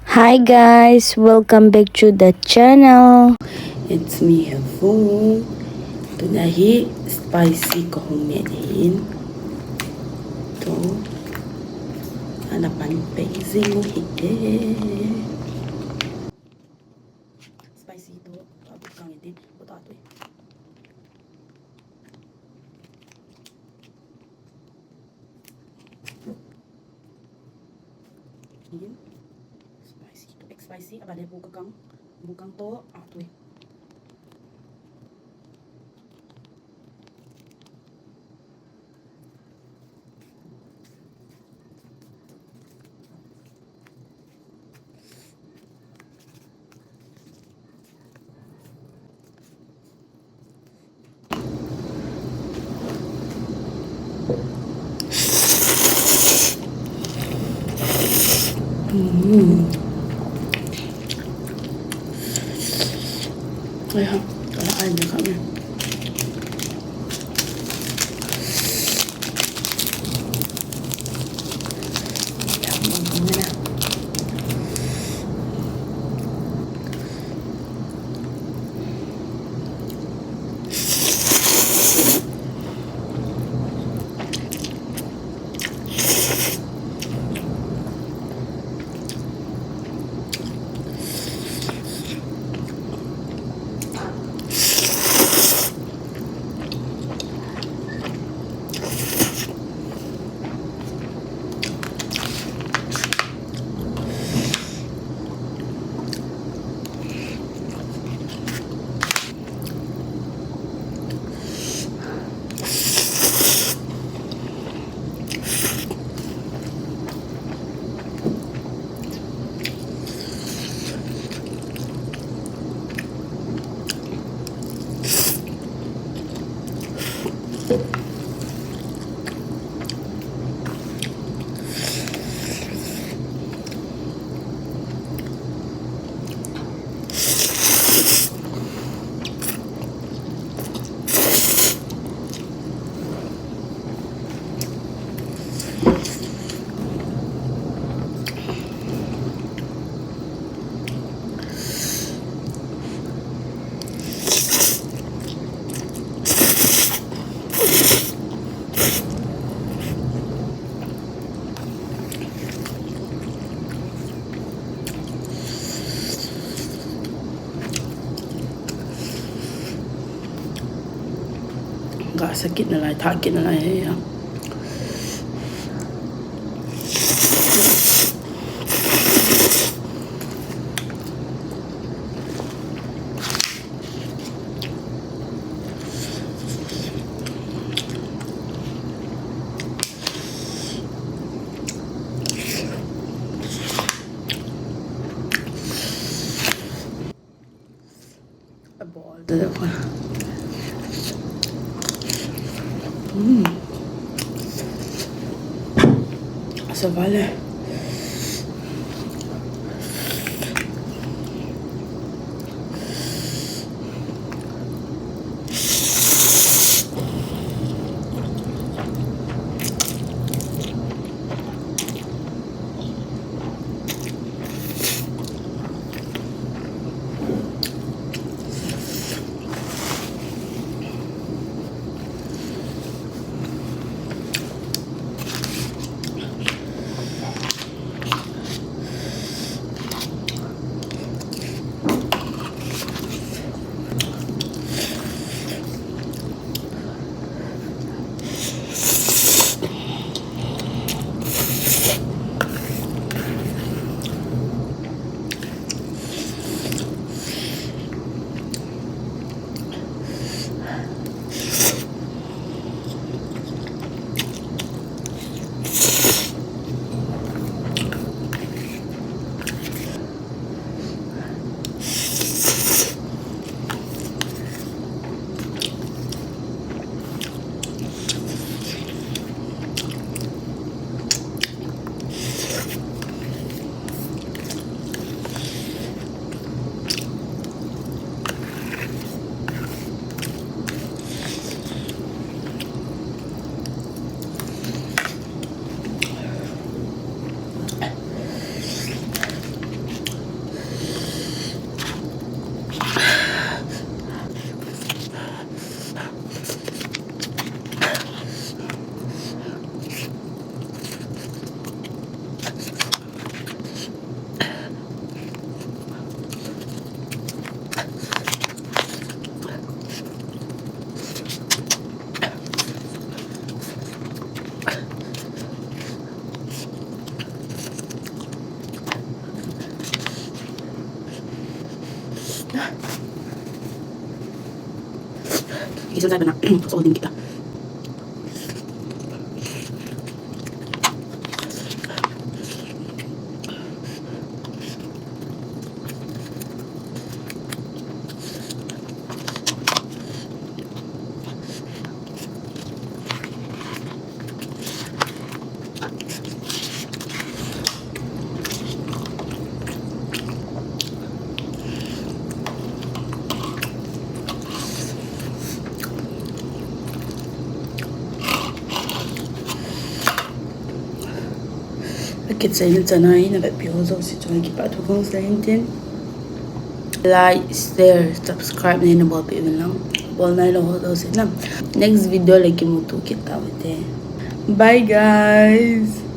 Hi guys, welcome back to the channel. It's me, Havung. Today, spicy kuhumiin. To, hanapan pacing mo hite. Spicy to, tapos kang itin. Buta ito eh. Ayan. Spicy to, spicy. Abale, bukang to. Ito eh. Ayan, kakain na kami. Gak sakit na lang, takit na lang ya. Ball dalawa. Så vale. Isul tayo na. Soldin kita. Akit sa inyo sanay na bepiyoso si Joy Kipatugong sa intin. Like, share, subscribe na yun na even lang. Ball na yun ako daw sila. Next video lagi mo to kita with eh. Bye guys!